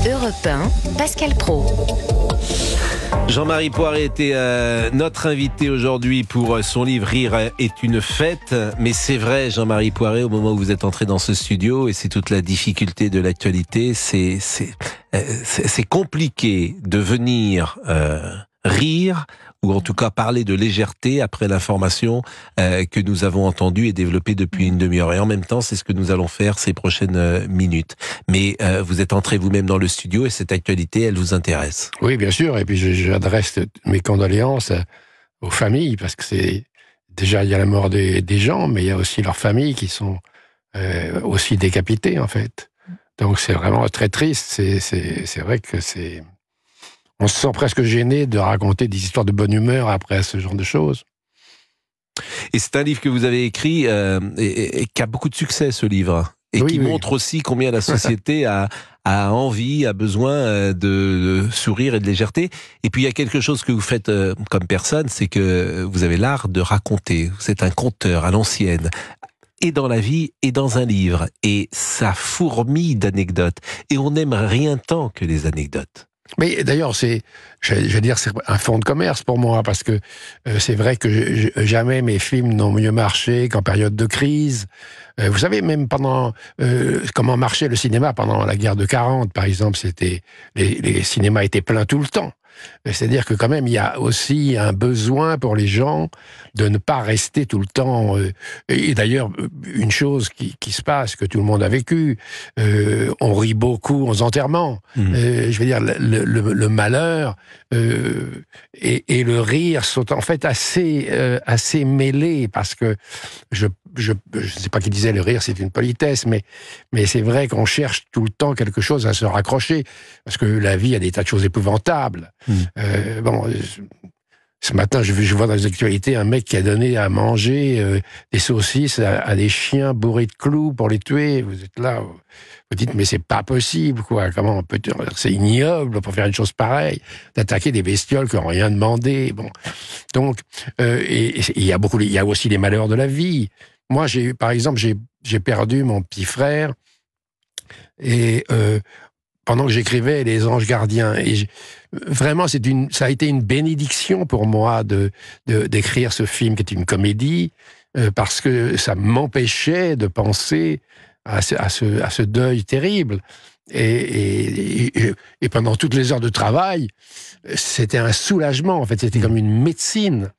Europe 1, Pascal Praud. Jean-Marie Poiret était notre invité aujourd'hui pour son livre « Rire est une fête ». Mais c'est vrai, Jean-Marie Poiret, au moment où vous êtes entré dans ce studio, et c'est toute la difficulté de l'actualité, c'est compliqué de venir rire, ou en tout cas parler de légèreté après l'information que nous avons entendue et développée depuis une demi-heure. Et en même temps, c'est ce que nous allons faire ces prochaines minutes. Mais vous êtes entré vous-même dans le studio et cette actualité, elle vous intéresse. Oui, bien sûr. Et puis j'adresse mes condoléances aux familles, parce que c'est déjà, il y a la mort des gens, mais il y a aussi leurs familles qui sont aussi décapitées, en fait. Donc c'est vraiment très triste. C'est vrai que c'est... On se sent presque gêné de raconter des histoires de bonne humeur après ce genre de choses. Et c'est un livre que vous avez écrit et qui a beaucoup de succès, ce livre. Et oui, qui montre aussi combien la société a envie, a besoin de sourire et de légèreté. Et puis il y a quelque chose que vous faites comme personne, c'est que vous avez l'art de raconter. Vous êtes un conteur à l'ancienne, et dans la vie et dans un livre. Et ça fourmille d'anecdotes. Et on n'aime rien tant que les anecdotes. Mais d'ailleurs, c'est un fonds de commerce pour moi, parce que c'est vrai que jamais mes films n'ont mieux marché qu'en période de crise. Vous savez, même pendant comment marchait le cinéma pendant la guerre de 40, par exemple, les cinémas étaient pleins tout le temps. C'est-à-dire que quand même, il y a aussi un besoin pour les gens de ne pas rester tout le temps. Et d'ailleurs, une chose qui se passe, que tout le monde a vécu, on rit beaucoup aux enterrements. Je veux dire, le malheur et le rire sont en fait assez mêlés, parce que je ne sais pas qui disait le rire c'est une politesse, mais c'est vrai qu'on cherche tout le temps quelque chose à se raccrocher, parce que la vie a des tas de choses épouvantables. Ce matin, je vois dans les actualités un mec qui a donné à manger des saucisses à des chiens bourrés de clous pour les tuer. Vous êtes là, vous dites, mais c'est pas possible, quoi. Comment on peut... C'est ignoble pour faire une chose pareille, d'attaquer des bestioles qui n'ont rien demandé. Bon. Donc, et il y a aussi les malheurs de la vie. Moi, par exemple, j'ai perdu mon petit frère, et pendant que j'écrivais Les Anges Gardiens, et vraiment, ça a été une bénédiction pour moi d'écrire ce film, qui est une comédie, parce que ça m'empêchait de penser à ce deuil terrible. Et pendant toutes les heures de travail, c'était un soulagement, en fait, c'était comme une médecine.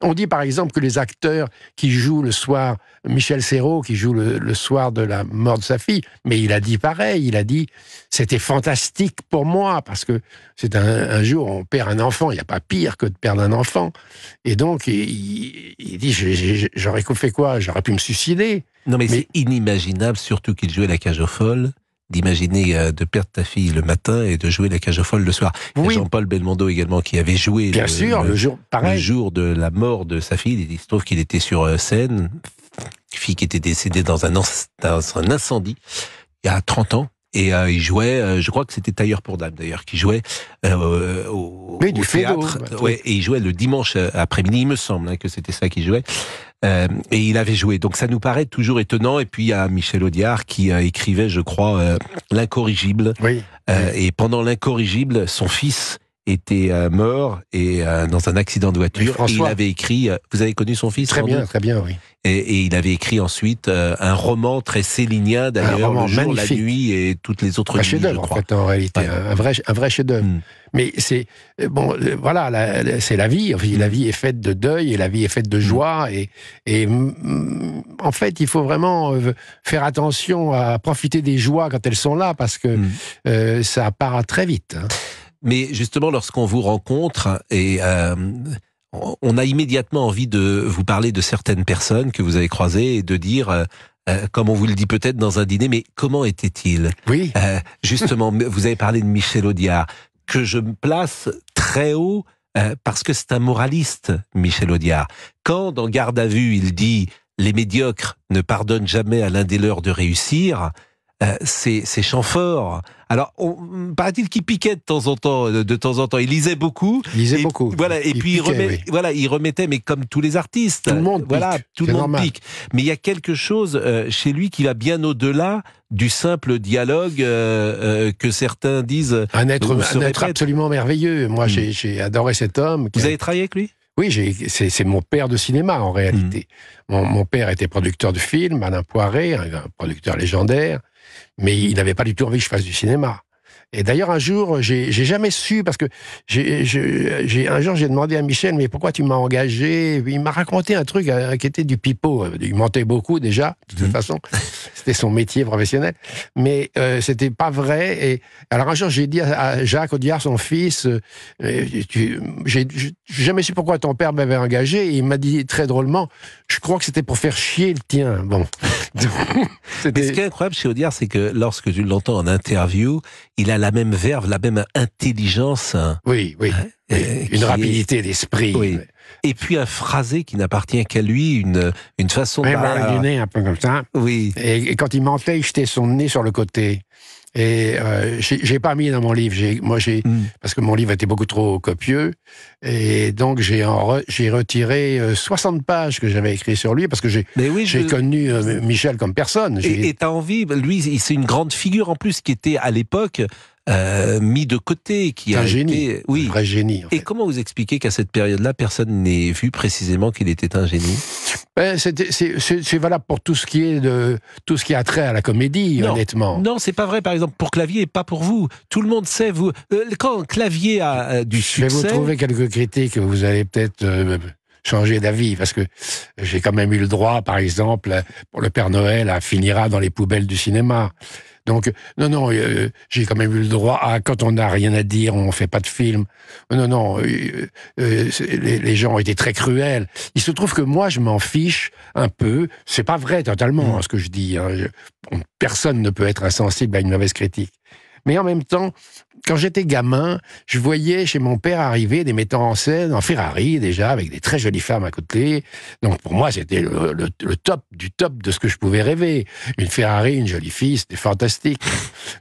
On dit par exemple que les acteurs qui jouent le soir, Michel Serrault qui joue le soir de la mort de sa fille, mais il a dit pareil, il a dit c'était fantastique pour moi, parce que c'est un jour on perd un enfant, il n'y a pas pire que de perdre un enfant, et donc il dit j'aurais fait quoi, j'aurais pu me suicider. Non mais c'est inimaginable, surtout qu'il jouait la cage aux folles, d'imaginer de perdre ta fille le matin et de jouer la cage aux folles le soir. Il y a Jean-Paul Belmondo également qui avait joué le jour de la mort de sa fille. Il se trouve qu'il était sur scène, fille qui était décédée dans un incendie il y a 30 ans. Et il jouait, je crois que c'était Tailleur pour Dames d'ailleurs, qui jouait au théâtre. Et il jouait le dimanche après-midi, il me semble que c'était ça qu'il jouait. Et il avait joué. Donc ça nous paraît toujours étonnant. Et puis il y a Michel Audiard qui écrivait, je crois, L'Incorrigible. Et pendant L'Incorrigible, son fils était mort dans un accident de voiture. Et il avait écrit... Vous avez connu son fils? Très bien, oui. Et il avait écrit ensuite un roman très célinien, d'ailleurs, Le jour, magnifique. La nuit et toutes les autres nuits, chef-d'œuvre, en fait, en réalité. Ouais. Un vrai chef-d'œuvre. Mais c'est... Bon, voilà, c'est la vie. La vie est faite de deuil et la vie est faite de joie. Et en fait, il faut vraiment faire attention à profiter des joies quand elles sont là, parce que ça part très vite. Mais justement, lorsqu'on vous rencontre, on a immédiatement envie de vous parler de certaines personnes que vous avez croisées et de dire, comme on vous le dit peut-être dans un dîner, mais comment était-il? Oui. Justement, vous avez parlé de Michel Audiard, que je me place très haut, parce que c'est un moraliste, Michel Audiard. Quand, dans Garde à vue, il dit « Les médiocres ne pardonnent jamais à l'un des leurs de réussir », ses chants forts. Alors, paraît-il qu'il piquait de temps en temps. Il lisait beaucoup. Voilà. Et puis il remettait, mais comme tous les artistes. Tout le monde pique. Tout le monde pique. Mais il y a quelque chose chez lui qui va bien au-delà du simple dialogue que certains disent. Un être absolument merveilleux. Moi, j'ai adoré cet homme. Vous avez travaillé avec lui ? Oui, c'est mon père de cinéma, en réalité. Mon père était producteur de films, Alain Poiré, un producteur légendaire, mais il n'avait pas du tout envie que je fasse du cinéma. Et d'ailleurs, un jour, j'ai jamais su, parce que un jour, j'ai demandé à Michel, mais pourquoi tu m'as engagé? Il m'a raconté un truc qui était du pipeau. Il mentait beaucoup, déjà, de toute façon. C'était son métier professionnel. Mais c'était pas vrai. Et alors, un jour, j'ai dit à Jacques Audiard, son fils, j'ai jamais su pourquoi ton père m'avait engagé. Et il m'a dit très drôlement, je crois que c'était pour faire chier le tien. Bon. Mais ce qui est incroyable chez Audiard, c'est que lorsque tu l'entends en interview, il a la même verve, la même intelligence. Oui. Une rapidité d'esprit. Oui. Et puis un phrasé qui n'appartient qu'à lui, une façon de parler. Du nez, un peu comme ça. Oui. Et quand il mentait, il jetait son nez sur le côté. Et j'ai pas mis dans mon livre. Parce que mon livre était beaucoup trop copieux. Et donc j'ai retiré 60 pages que j'avais écrites sur lui, parce que j'ai connu Michel comme personne. Et t'as envie, lui, c'est une grande figure en plus qui était à l'époque mis de côté, qui un génie, un vrai génie. En fait. Et comment vous expliquez qu'à cette période-là, personne n'ait vu précisément qu'il était un génie? C'est valable pour tout ce qui a trait à la comédie, honnêtement. Non, c'est pas vrai. Par exemple, pour Clavier et pas pour vous. Tout le monde sait, vous. Quand Clavier a du succès. Je vais vous trouver quelques critiques, vous allez peut-être changer d'avis, parce que j'ai quand même eu le droit, par exemple, pour le Père Noël, à finira dans les poubelles du cinéma. Donc, non, j'ai quand même eu le droit à, quand on n'a rien à dire, on fait pas de film. Non, les gens ont été très cruels. Il se trouve que moi, je m'en fiche un peu. C'est pas vrai totalement, ce que je dis. Personne ne peut être insensible à une mauvaise critique. Mais en même temps, quand j'étais gamin, je voyais chez mon père arriver des metteurs en scène, en Ferrari déjà, avec des très jolies femmes à côté. Donc pour moi, c'était le top du top de ce que je pouvais rêver. Une Ferrari, une jolie fille, c'était fantastique.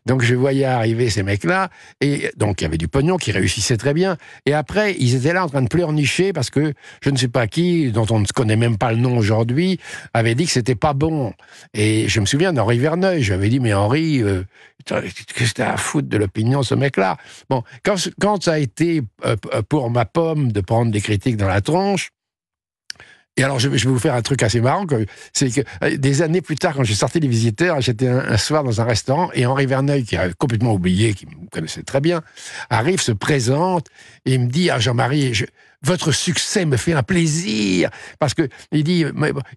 Donc je voyais arriver ces mecs-là, et donc il y avait du pognon qui réussissait très bien. Et après, ils étaient là en train de pleurnicher parce que je ne sais pas qui, dont on ne connaît même pas le nom aujourd'hui, avait dit que c'était pas bon. Et je me souviens d'Henri Verneuil, je lui avais dit, mais Henri, qu'est-ce que c'était à foutre de l'opinion, ce mec-là? Bon, quand ça a été pour ma pomme de prendre des critiques dans la tronche, et alors je vais vous faire un truc assez marrant, c'est que des années plus tard, quand j'ai sorti Les Visiteurs, j'étais un soir dans un restaurant, et Henri Verneuil, qui a complètement oublié, qui me connaissait très bien, arrive, se présente, et il me dit, Jean-Marie, votre succès me fait un plaisir, parce que il dit,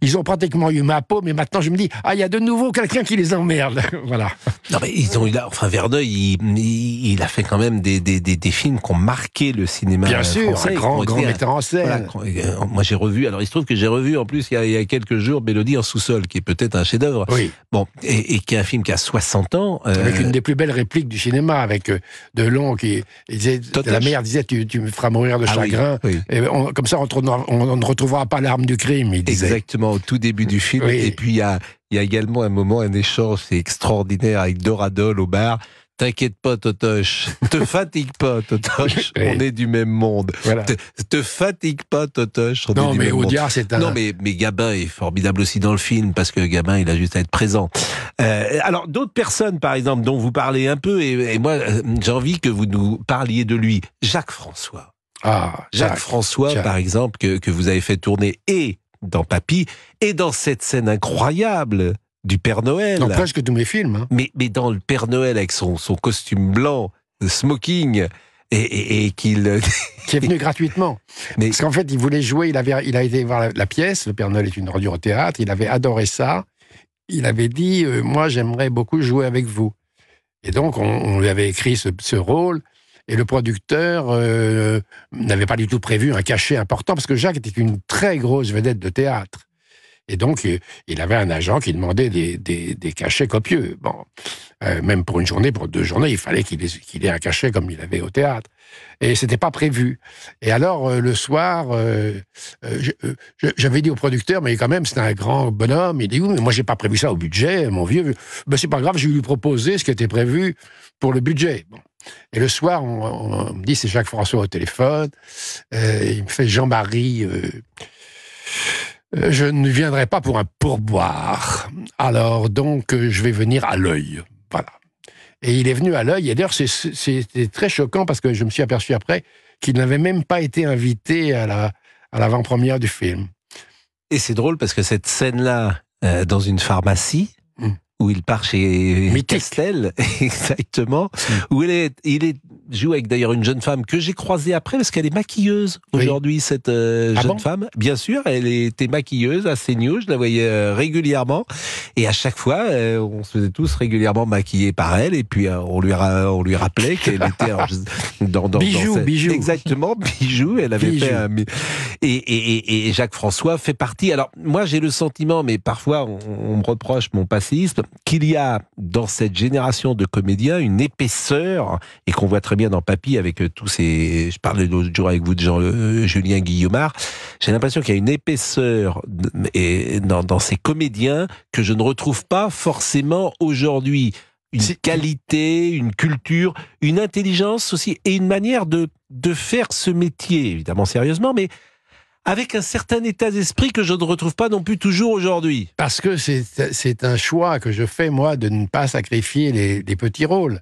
ils ont pratiquement eu ma peau, mais maintenant je me dis, il y a de nouveau quelqu'un qui les emmerde. Voilà. Non, mais Verneuil, il a fait quand même des films qui ont marqué le cinéma français. Bien sûr, un grand metteur en scène. Voilà, moi j'ai revu, alors il se trouve que j'ai revu en plus il y a quelques jours Mélodie en sous-sol, qui est peut-être un chef-d'œuvre. Oui. Bon, et qui est un film qui a 60 ans. Avec une des plus belles répliques du cinéma, avec Delon qui disait, la mère disait, tu me feras mourir de chagrin. Oui. Et comme ça, on ne retrouvera pas l'arme du crime, il disait. Exactement, au tout début du film. Oui. Et puis, il y a également un moment, un échange, c'est extraordinaire, avec Doradol au bar. T'inquiète pas, Totoche. Te fatigue pas, Totoche. Oui. On est du même monde. Voilà. Te fatigue pas, Totoche. Non, mais Audiard, c'est un... Non, mais Gabin est formidable aussi dans le film, parce que Gabin, il a juste à être présent. Alors, d'autres personnes, par exemple, dont vous parlez un peu, et moi, j'ai envie que vous nous parliez de lui. Jacques François. Jacques François, par exemple, que vous avez fait tourner et dans Papy, et dans cette scène incroyable du Père Noël. Dans presque tous mes films. Hein. Mais dans le Père Noël, avec son costume blanc, le smoking, et qu'il... qui est venu gratuitement. Parce qu'en fait, il voulait jouer, il a été voir la pièce, le Père Noël est une ordure au théâtre, il avait adoré ça, il avait dit, moi j'aimerais beaucoup jouer avec vous. Et donc, on lui avait écrit ce rôle, et le producteur n'avait pas du tout prévu un cachet important, parce que Jacques était une très grosse vedette de théâtre. Et donc, il avait un agent qui demandait des cachets copieux. Bon, même pour une journée, pour 2 journées, il fallait qu'il ait un cachet comme il avait au théâtre. Et c'était pas prévu. Et alors, le soir, j'avais dit au producteur, mais quand même, c'est un grand bonhomme. Il dit, oui, mais moi, j'ai pas prévu ça au budget, mon vieux. Ben, c'est pas grave, je vais lui proposer ce qui était prévu pour le budget. Bon. Et le soir, on me dit, c'est Jacques-François au téléphone. Il me fait, Jean-Marie, je ne viendrai pas pour un pourboire. Alors, donc, je vais venir à l'Œil. Voilà. Et il est venu à l'Œil. Et d'ailleurs, c'était très choquant parce que je me suis aperçu après qu'il n'avait même pas été invité à l'avant-première du film. Et c'est drôle parce que cette scène-là, dans une pharmacie, où il part chez Castel, exactement, où il joue avec d'ailleurs une jeune femme que j'ai croisée après parce qu'elle est maquilleuse aujourd'hui, cette jeune femme. Bien sûr, elle était maquilleuse à CNews, je la voyais régulièrement, et à chaque fois, on se faisait tous régulièrement maquiller par elle, et puis on lui rappelait qu'elle était dans Bijou. Exactement, Bijou. Elle avait fait un... Et Jacques-François fait partie. Alors moi, j'ai le sentiment, mais parfois on me reproche mon passisme, qu'il y a dans cette génération de comédiens une épaisseur, et qu'on voit très bien dans Papy avec tous ces... Je parlais l'autre jour avec vous de Julien Guillaumard. J'ai l'impression qu'il y a une épaisseur dans ces comédiens que je ne retrouve pas forcément aujourd'hui. Une qualité, une culture, une intelligence aussi, et une manière de faire ce métier, évidemment sérieusement, mais avec un certain état d'esprit que je ne retrouve pas non plus toujours aujourd'hui. Parce que c'est un choix que je fais, moi, de ne pas sacrifier les petits rôles.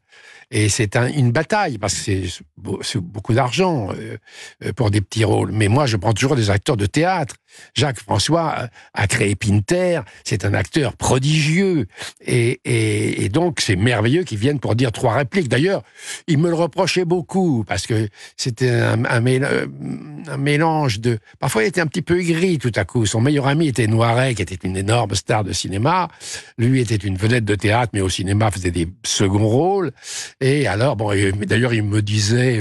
Et c'est une bataille, parce que c'est beaucoup d'argent pour des petits rôles. Mais moi, je prends toujours des acteurs de théâtre. Jacques-François a créé Pinter, c'est un acteur prodigieux. Et donc, c'est merveilleux qu'ils viennent pour dire 3 répliques. D'ailleurs, il me le reprochait beaucoup, parce que c'était un mélange de... Parfois, il était un petit peu aigri tout à coup. Son meilleur ami était Noiret, qui était une énorme star de cinéma. Lui était une vedette de théâtre, mais au cinéma faisait des seconds rôles. Et alors, bon, d'ailleurs, il me disait,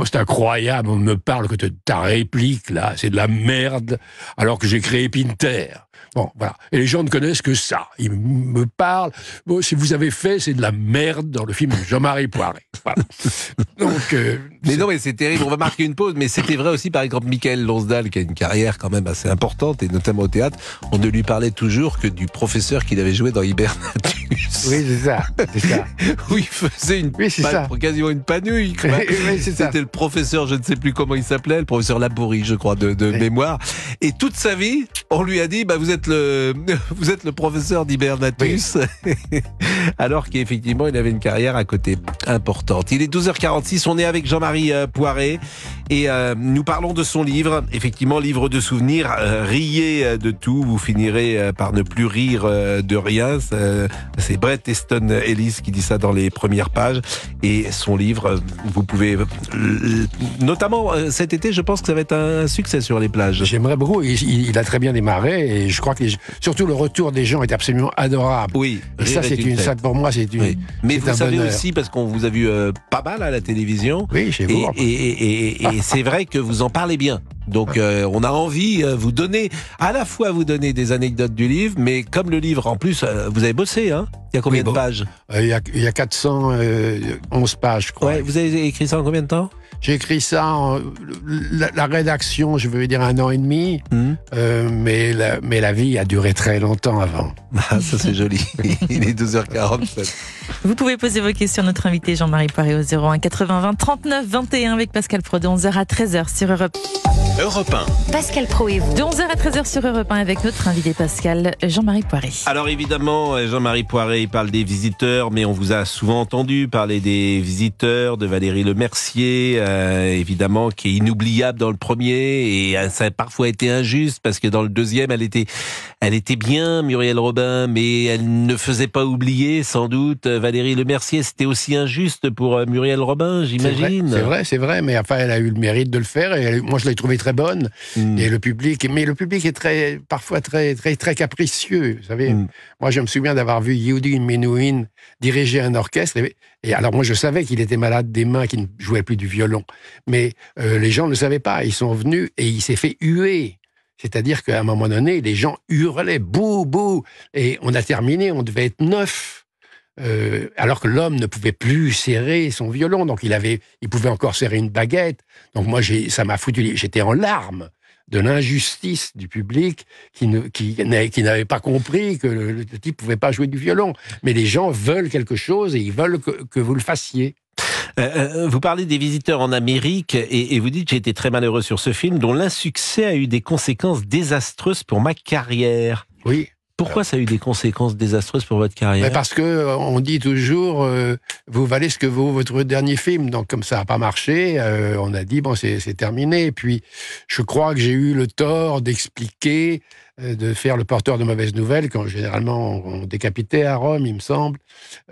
c'est incroyable, on me parle que de ta réplique, là, c'est de la merde, alors que j'ai créé Pinter. Bon, voilà. Et les gens ne connaissent que ça. Ils me parlent, bon, si vous avez fait, c'est de la merde dans le film de Jean-Marie Poiret. Voilà. Donc, mais non, mais c'est terrible. On va marquer une pause, mais c'était vrai aussi, par exemple, Michael Lonsdal, qui a une carrière quand même assez importante, et notamment au théâtre. On ne lui parlait toujours que du professeur qu'il avait joué dans Hibernatus. Oui, c'est ça. Où il faisait quasiment une panouille. Oui, c'était le professeur, je ne sais plus comment il s'appelait, le professeur Labourie, je crois, de mémoire. Et toute sa vie, on lui a dit, bah, vous êtes le professeur d'Hibernatus. Oui. Alors qu'effectivement, il avait une carrière à côté importante. Il est 12h46, on est avec Jean-Marie Poiret et nous parlons de son livre, effectivement, livre de souvenirs. Riez de tout, vous finirez par ne plus rire de rien. C'est Bret Easton Ellis qui dit ça dans les premières pages. Et son livre, vous pouvez... Notamment cet été, je pense que ça va être un succès sur les plages. J'aimerais beaucoup. Il a très bien démarré et je crois que surtout le retour des gens est absolument adorable. Oui. Et ça, pour moi, c'est une... Oui. Mais vous savez aussi, parce qu'on vous a vu pas mal à la télévision. Oui, chez vous. Et c'est vrai que vous en parlez bien. Donc on a envie à la fois vous donner des anecdotes du livre, mais comme le livre en plus, vous avez bossé, hein? Il y a combien de pages? Il y a 411 pages, je crois. Ouais, vous avez écrit ça en combien de temps? J'ai écrit ça, la rédaction, je veux dire 1 an et demi, mais la vie a duré très longtemps avant. Ah, ça c'est joli. Il est 12h47. Vous pouvez poser vos questions à notre invité Jean-Marie Poiret au 01 80 20 39 21 avec Pascal Pro de 11h à 13h sur Europe 1. Pascal Pro et vous. De 11h à 13h sur Europe 1 avec notre invité Pascal, Jean-Marie Poiret. Alors évidemment, Jean-Marie Poiret, il parle des visiteurs, mais on vous a souvent entendu parler des visiteurs, de Valérie Lemercier, évidemment, qui est inoubliable dans le premier, et ça a parfois été injuste, parce que dans le deuxième, elle était bien, Muriel Robin, mais elle ne faisait pas oublier, sans doute, Valérie Lemercier. C'était aussi injuste pour Muriel Robin, j'imagine. C'est vrai, mais enfin, elle a eu le mérite de le faire, et moi je l'ai trouvée très bonne, et le public est parfois très capricieux, vous savez. Moi, je me souviens d'avoir vu Yehudi Menuhin diriger un orchestre, et alors moi je savais qu'il était malade des mains, qu'il ne jouait plus du violon, mais les gens ne le savaient pas. Ils sont venus et il s'est fait huer. C'est-à-dire qu'à un moment donné, les gens hurlaient « bouh, bouh !» Et on a terminé, on devait être 9. Alors que l'homme ne pouvait plus serrer son violon, donc il pouvait encore serrer une baguette. Donc moi, ça m'a foutu, j'étais en larmes de l'injustice du public qui n'avait pas compris que le type pouvait pas jouer du violon. Mais les gens veulent quelque chose et ils veulent que vous le fassiez. Vous parlez des visiteurs en Amérique et vous dites « J'ai été très malheureux sur ce film dont l'insuccès a eu des conséquences désastreuses pour ma carrière ». Oui. Pourquoi ça a eu des conséquences désastreuses pour votre carrière ? Parce que on dit toujours vous valez ce que vaut votre dernier film. Donc comme ça n'a pas marché, on a dit bon c'est terminé. Et puis je crois que j'ai eu le tort d'expliquer, de faire le porteur de mauvaises nouvelles quand généralement on décapitait à Rome, il me semble,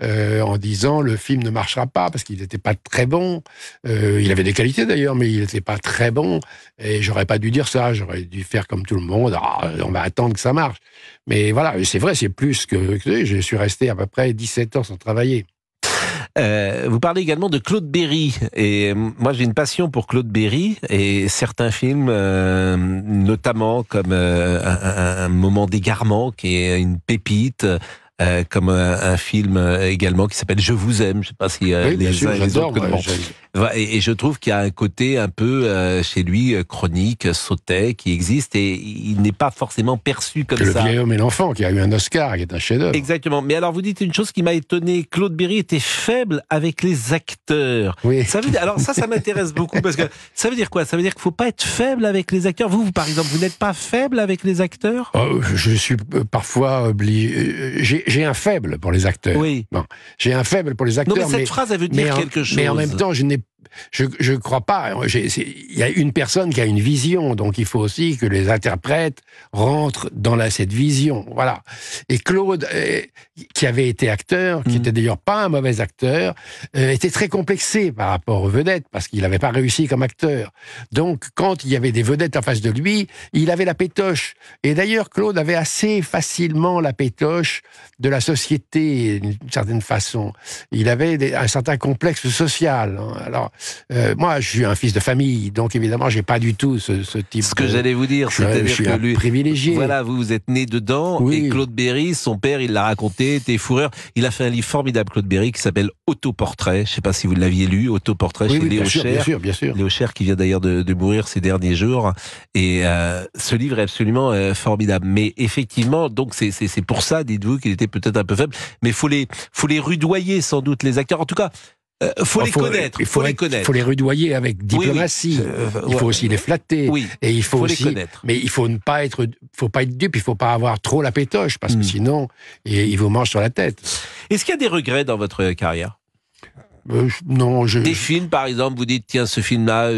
en disant le film ne marchera pas parce qu'il n'était pas très bon. Il avait des qualités d'ailleurs, mais il n'était pas très bon. Et j'aurais pas dû dire ça. J'aurais dû faire comme tout le monde. On va attendre que ça marche. Mais voilà, c'est vrai, c'est plus que je suis resté à peu près 17 ans sans travailler. Vous parlez également de Claude Berry. Et moi, j'ai une passion pour Claude Berry et certains films, notamment comme un moment d'égarement, qui est une pépite. Comme un film également qui s'appelle Je vous aime. Je ne sais pas si oui, les uns et les autres connaissent. Et je trouve qu'il y a un côté un peu chez lui chronique, sautet, qui existe et il n'est pas forcément perçu comme ça. Le vieil homme et l'enfant qui a eu un Oscar, qui est un chef-d'œuvre. Exactement. Mais alors vous dites une chose qui m'a étonné. Claude Berry était faible avec les acteurs. Oui. Alors ça m'intéresse beaucoup parce que ça veut dire quoi ? Ça veut dire qu'il ne faut pas être faible avec les acteurs. Vous par exemple, vous n'êtes pas faible avec les acteurs ? Je suis parfois obligé. J'ai un faible pour les acteurs. Oui. Bon, j'ai un faible pour les acteurs. Non, mais cette phrase, elle veut dire quelque chose. Mais en même temps, je crois pas. Il y a une personne qui a une vision, donc il faut aussi que les interprètes rentrent dans cette vision. Voilà. Et Claude, qui avait été acteur, qui était d'ailleurs pas un mauvais acteur, était très complexé par rapport aux vedettes, parce qu'il n'avait pas réussi comme acteur. Donc, quand il y avait des vedettes en face de lui, il avait la pétoche. Et d'ailleurs, Claude avait assez facilement la pétoche de la société, d'une certaine façon. Il avait un certain complexe social. Alors, moi, je suis un fils de famille, donc évidemment, j'ai pas du tout ce type. Ce que j'allais vous dire, c'est-à-dire que lui, privilégié. Voilà, vous êtes né dedans. Oui. Et Claude Berry, son père, il l'a raconté, était fourreur. Il a fait un livre formidable, Claude Berry, qui s'appelle Autoportrait. Je sais pas si vous l'aviez lu, Autoportrait chez Léo Cher. Bien sûr. Léo Cher qui vient d'ailleurs de mourir ces derniers jours. Et ce livre est absolument formidable. Mais effectivement, donc c'est pour ça, dites-vous, qu'il était peut-être un peu faible. Mais faut les rudoyer sans doute les acteurs. En tout cas. Faut les connaître. Il faut les rudoyer avec diplomatie. Il faut aussi les flatter. Oui. Et il faut aussi les connaître. Mais il faut pas être dupe. Il faut pas avoir trop la pétoche parce que sinon, il vous mange sur la tête. Est-ce qu'il y a des regrets dans votre carrière ? Non, Des films, par exemple, vous dites, tiens, ce film-là,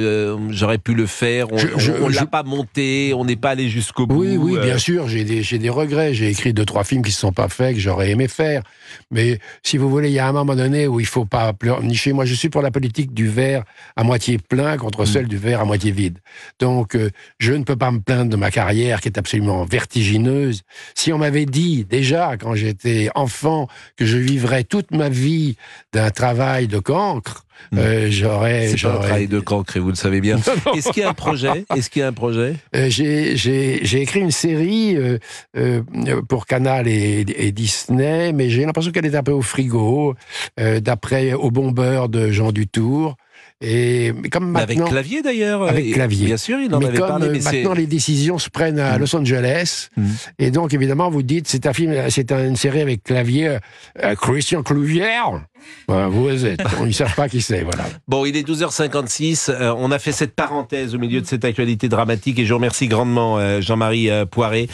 j'aurais pu le faire, on l'a pas monté, on n'est pas allé jusqu'au bout. Oui, bien sûr, j'ai des regrets. J'ai écrit 2-3 films qui ne se sont pas faits, que j'aurais aimé faire. Mais si vous voulez, il y a un moment donné où il ne faut pas pleurnicher. Moi, je suis pour la politique du verre à moitié plein contre celle du verre à moitié vide. Donc, je ne peux pas me plaindre de ma carrière qui est absolument vertigineuse. Si on m'avait dit, déjà, quand j'étais enfant, que je vivrais toute ma vie d'un travail de cancre, j'aurais... C'est pas un travail de cancre, et vous le savez bien. Est-ce qu'il y a un projet ? J'ai écrit une série pour Canal et Disney, mais j'ai l'impression qu'elle est un peu au frigo, d'après Au bon beurre de Jean Dutour. Mais comme maintenant, avec Clavier d'ailleurs. Avec Clavier. Bien sûr, il en avait parlé. Mais maintenant, les décisions se prennent à Los Angeles. Et donc, évidemment, vous dites, c'est une série avec Clavier, Christian Clouvière. Voilà, vous êtes. Ils ne savent pas qui c'est, voilà. Bon, il est 12h56. On a fait cette parenthèse au milieu de cette actualité dramatique et je vous remercie grandement, Jean-Marie Poiré.